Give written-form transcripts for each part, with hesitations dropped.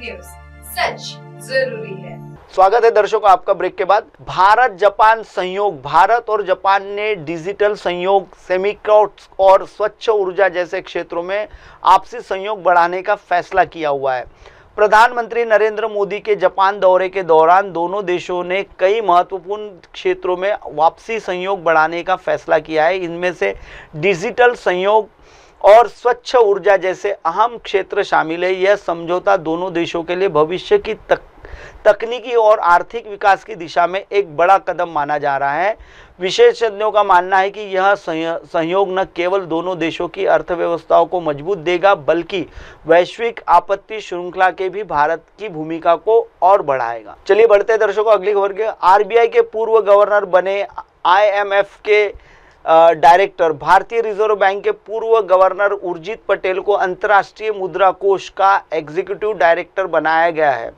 News, सच जरूरी है। स्वागत है दर्शकों आपका ब्रेक के बाद। भारत जापान सहयोग। भारत और जापान ने डिजिटल सहयोग, सेमीकंडक्टर्स और स्वच्छ ऊर्जा जैसे क्षेत्रों में आपसी सहयोग बढ़ाने का फैसला किया हुआ है। प्रधानमंत्री नरेंद्र मोदी के जापान दौरे के दौरान दोनों देशों ने कई महत्वपूर्ण क्षेत्रों में आपसी सहयोग बढ़ाने का फैसला किया है। इनमें से डिजिटल सहयोग और स्वच्छ ऊर्जा जैसे अहम क्षेत्र शामिल है। यह समझौता दोनों देशों के लिए भविष्य की तकनीकी और आर्थिक विकास की दिशा में एक बड़ा कदम माना जा रहा है। विशेषज्ञों का मानना है कि यह सहयोग न केवल दोनों देशों की अर्थव्यवस्थाओं को मजबूत देगा, बल्कि वैश्विक आपत्ति श्रृंखला के भी भारत की भूमिका को और बढ़ाएगा। चलिए बढ़ते हैं दर्शकों अगली खबर के। आरबीआई के पूर्व गवर्नर बने आईएमएफ के डायरेक्टर, भारतीय रिजर्व बैंक के पूर्व गवर्नर उर्जित पटेल को अंतर्राष्ट्रीय मुद्रा कोष का एग्जीक्यूटिव डायरेक्टर बनाया गया है।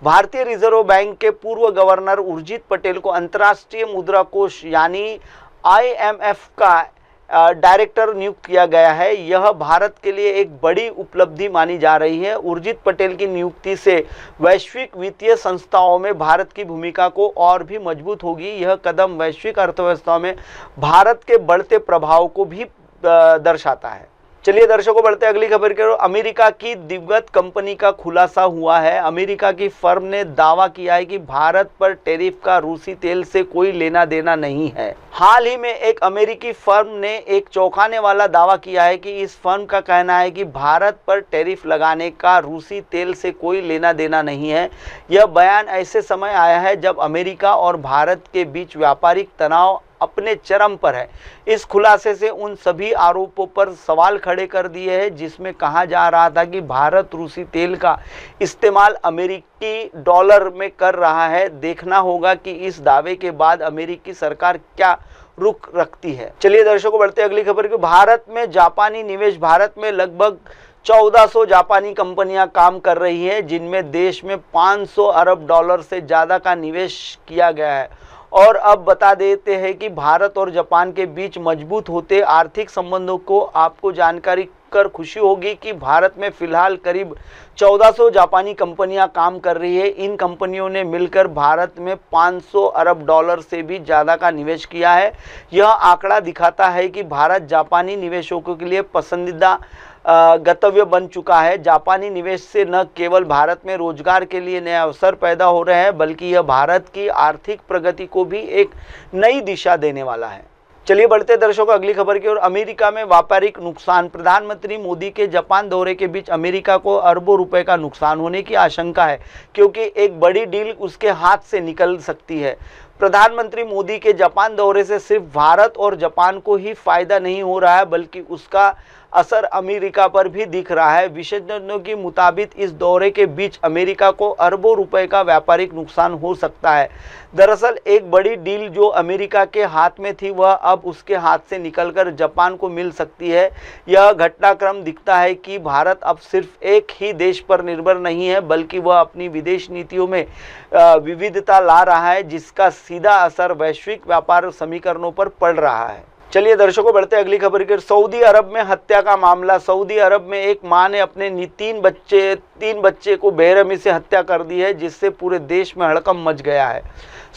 भारतीय रिजर्व बैंक के पूर्व गवर्नर उर्जित पटेल को अंतर्राष्ट्रीय मुद्रा कोष यानी आईएमएफ का डायरेक्टर नियुक्त किया गया है। यह भारत के लिए एक बड़ी उपलब्धि मानी जा रही है। उर्जित पटेल की नियुक्ति से वैश्विक वित्तीय संस्थाओं में भारत की भूमिका को और भी मजबूत होगी। यह कदम वैश्विक अर्थव्यवस्था में भारत के बढ़ते प्रभाव को भी दर्शाता है। चलिए दर्शकों बढ़ते अगली खबर की ओर। अमेरिका की दिग्गज कंपनी का खुलासा हुआ है। अमेरिका की फर्म ने दावा किया है कि भारत पर टैरिफ का रूसी तेल से कोई लेना देना नहीं है। हाल ही में एक अमेरिकी फर्म ने एक चौंकाने वाला दावा किया है कि इस फर्म का कहना है कि भारत पर टैरिफ लगाने का रूसी तेल से कोई लेना देना नहीं है। यह बयान ऐसे समय आया है जब अमेरिका और भारत के बीच व्यापारिक तनाव अपने चरम पर है। इस खुलासे से उन सभी आरोपों पर सवाल खड़े कर दिए हैं जिसमें कहा जा रहा था कि भारत रूसी तेल का इस्तेमाल अमेरिकी डॉलर में कर रहा है। देखना होगा कि इस दावे के बाद अमेरिकी सरकार क्या रुख रखती है। चलिए दर्शकों बढ़ते अगली खबर की। भारत में जापानी निवेश। भारत में लगभग 1400 जापानी कंपनियां काम कर रही हैं, जिनमें देश में 500 अरब डॉलर से ज़्यादा का निवेश किया गया है। और अब बता देते हैं कि भारत और जापान के बीच मजबूत होते आर्थिक संबंधों को आपको जानकारी कर खुशी होगी कि भारत में फिलहाल करीब 1400 जापानी कंपनियां काम कर रही है। इन कंपनियों ने मिलकर भारत में 500 अरब डॉलर से भी ज़्यादा का निवेश किया है। यह आंकड़ा दिखाता है कि भारत जापानी निवेशकों के लिए पसंदीदा गंतव्य बन चुका है। जापानी निवेश से न केवल भारत में रोजगार के लिए नए अवसर पैदा हो रहे हैं, बल्कि यह भारत की आर्थिक प्रगति को भी एक नई दिशा देने वाला है। चलिए बढ़ते दर्शकों अगली खबर की ओर। अमेरिका में व्यापारिक नुकसान। प्रधानमंत्री मोदी के जापान दौरे के बीच अमेरिका को अरबों रुपए का नुकसान होने की आशंका है, क्योंकि एक बड़ी डील उसके हाथ से निकल सकती है। प्रधानमंत्री मोदी के जापान दौरे से सिर्फ भारत और जापान को ही फायदा नहीं हो रहा है, बल्कि उसका असर अमेरिका पर भी दिख रहा है। विशेषज्ञों के मुताबिक इस दौरे के बीच अमेरिका को अरबों रुपए का व्यापारिक नुकसान हो सकता है। दरअसल एक बड़ी डील जो अमेरिका के हाथ में थी वह अब उसके हाथ से निकलकर जापान को मिल सकती है। यह घटनाक्रम दिखता है कि भारत अब सिर्फ एक ही देश पर निर्भर नहीं है, बल्कि वह अपनी विदेश नीतियों में विविधता ला रहा है, जिसका सीधा असर वैश्विक व्यापार समीकरणों पर पड़ रहा है। चलिए दर्शकों बढ़ते अगली खबर की। सऊदी अरब में हत्या का मामला। सऊदी अरब में एक मां ने अपने तीन बच्चे को बेरहमी से हत्या कर दी है, जिससे पूरे देश में हड़कंप मच गया है।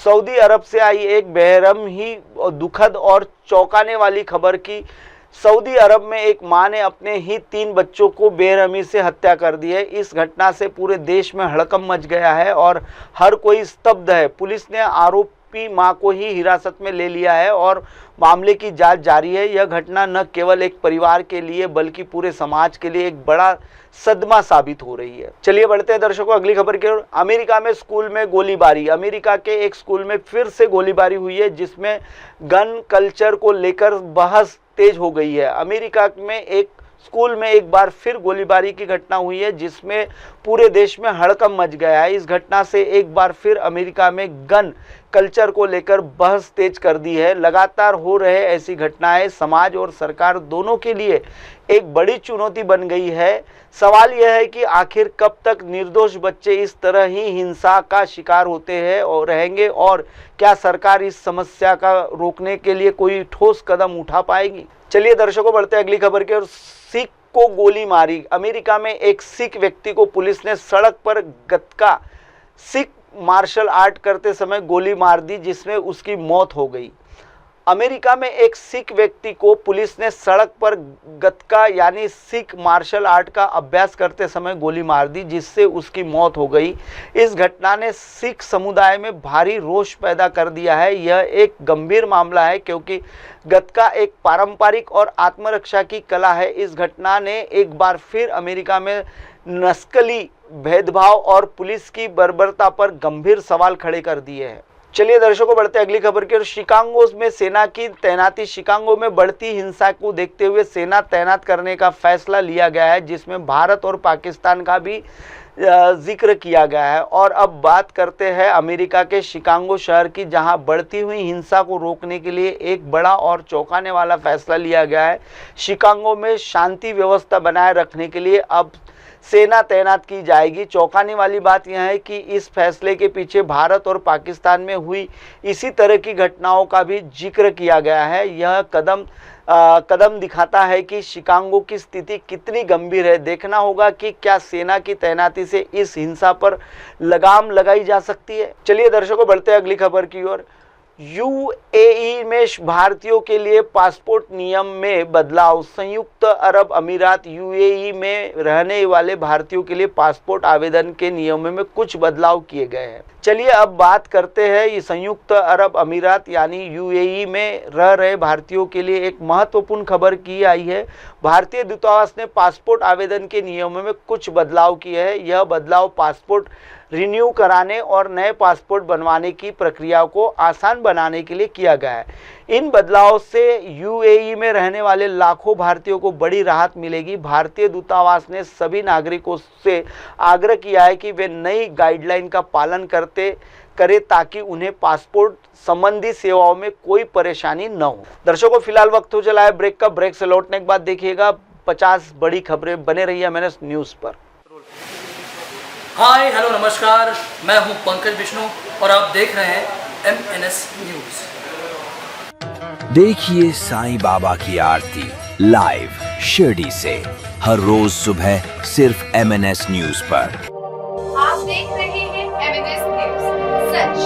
सऊदी अरब से आई एक बेरहम ही दुखद और चौंकाने वाली खबर की सऊदी अरब में एक मां ने अपने ही 3 बच्चों को बेरहमी से हत्या कर दी है। इस घटना से पूरे देश में हड़कंप मच गया है और हर कोई स्तब्ध है। पुलिस ने आरोपी मां को ही हिरासत में ले लिया है और मामले की जांच जारी है। यह घटना न केवल एक परिवार के लिए बल्कि पूरे समाज के लिए एक बड़ा सदमा साबित हो रही है। चलिए बढ़ते हैं दर्शकों अगली खबर की ओर। अमेरिका में स्कूल में गोलीबारी। अमेरिका के एक स्कूल में फिर से गोलीबारी हुई है, जिसमें गन कल्चर को लेकर बहस तेज हो गई है। अमेरिका में एक स्कूल में एक बार फिर गोलीबारी की घटना हुई है, जिसमें पूरे देश में हड़कंप मच गया है। इस घटना से एक बार फिर अमेरिका में गन कल्चर को लेकर बहस तेज कर दी है। लगातार हो रहे ऐसी घटनाएं समाज और सरकार दोनों के लिए एक बड़ी चुनौती बन गई है। सवाल यह है कि आखिर कब तक निर्दोष बच्चे इस तरह ही हिंसा का शिकार होते हैं और रहेंगे, और क्या सरकार इस समस्या का रोकने के लिए कोई ठोस कदम उठा पाएगी। चलिए दर्शकों बढ़ते अगली खबर की ओर। सिख को गोली मारी। अमेरिका में एक सिख व्यक्ति को पुलिस ने सड़क पर गतका सिख मार्शल आर्ट करते समय गोली मार दी, जिसमें उसकी मौत हो गई। अमेरिका में एक सिख व्यक्ति को पुलिस ने सड़क पर गतका यानी सिख मार्शल आर्ट का अभ्यास करते समय गोली मार दी, जिससे उसकी मौत हो गई। इस घटना ने सिख समुदाय में भारी रोष पैदा कर दिया है। यह एक गंभीर मामला है क्योंकि गतका एक पारंपरिक और आत्मरक्षा की कला है। इस घटना ने एक बार फिर अमेरिका में नस्ली भेदभाव और पुलिस की बर्बरता पर गंभीर सवाल खड़े कर दिए हैं। चलिए दर्शकों, बढ़ते अगली खबर की ओर। शिकागो में सेना की तैनाती। शिकागो में बढ़ती हिंसा को देखते हुए सेना तैनात करने का फैसला लिया गया है, जिसमें भारत और पाकिस्तान का भी जिक्र किया गया है। और अब बात करते हैं अमेरिका के शिकागो शहर की, जहां बढ़ती हुई हिंसा को रोकने के लिए एक बड़ा और चौंकाने वाला फैसला लिया गया है। शिकागो में शांति व्यवस्था बनाए रखने के लिए अब सेना तैनात की जाएगी। चौंकाने वाली बात यह है कि इस फैसले के पीछे भारत और पाकिस्तान में हुई इसी तरह की घटनाओं का भी जिक्र किया गया है। यह कदम दिखाता है कि शिकागो की स्थिति कितनी गंभीर है। देखना होगा कि क्या सेना की तैनाती से इस हिंसा पर लगाम लगाई जा सकती है। चलिए दर्शकों, बढ़ते हैं अगली खबर की ओर। यूएई में भारतीयों के लिए पासपोर्ट नियम में बदलाव। संयुक्त अरब अमीरात यूएई में रहने वाले भारतीयों के लिए पासपोर्ट आवेदन के नियमों में कुछ बदलाव किए गए हैं। चलिए अब बात करते हैं ये संयुक्त अरब अमीरात यानी यूएई में रह रहे भारतीयों के लिए एक महत्वपूर्ण खबर की आई है। भारतीय दूतावास ने पासपोर्ट आवेदन के नियमों में कुछ बदलाव किए हैं। यह बदलाव पासपोर्ट रिन्यू कराने और नए पासपोर्ट बनवाने की प्रक्रिया को आसान बनाने के लिए किया गया है। इन बदलावों से यूएई में रहने वाले लाखों भारतीयों को बड़ी राहत मिलेगी। भारतीय दूतावास ने सभी नागरिकों से आग्रह किया है कि वे नई गाइडलाइन का पालन करें ताकि उन्हें पासपोर्ट संबंधी सेवाओं में कोई परेशानी न हो। दर्शकों, फिलहाल वक्त हो चला है ब्रेक का। ब्रेक से लौटने के बाद देखिएगा 50 बड़ी खबरें। बने रहिए MNS न्यूज़ पर। हाय हेलो नमस्कार, मैं हूं पंकज विष्णु और आप देख रहे हैं MNS न्यूज़। देखिए साईं बाबा की आरती लाइव शिरडी से हर रोज सुबह सिर्फ MNS न्यूज़ पर। आप देख रहे हैं MNS न्यूज़, सच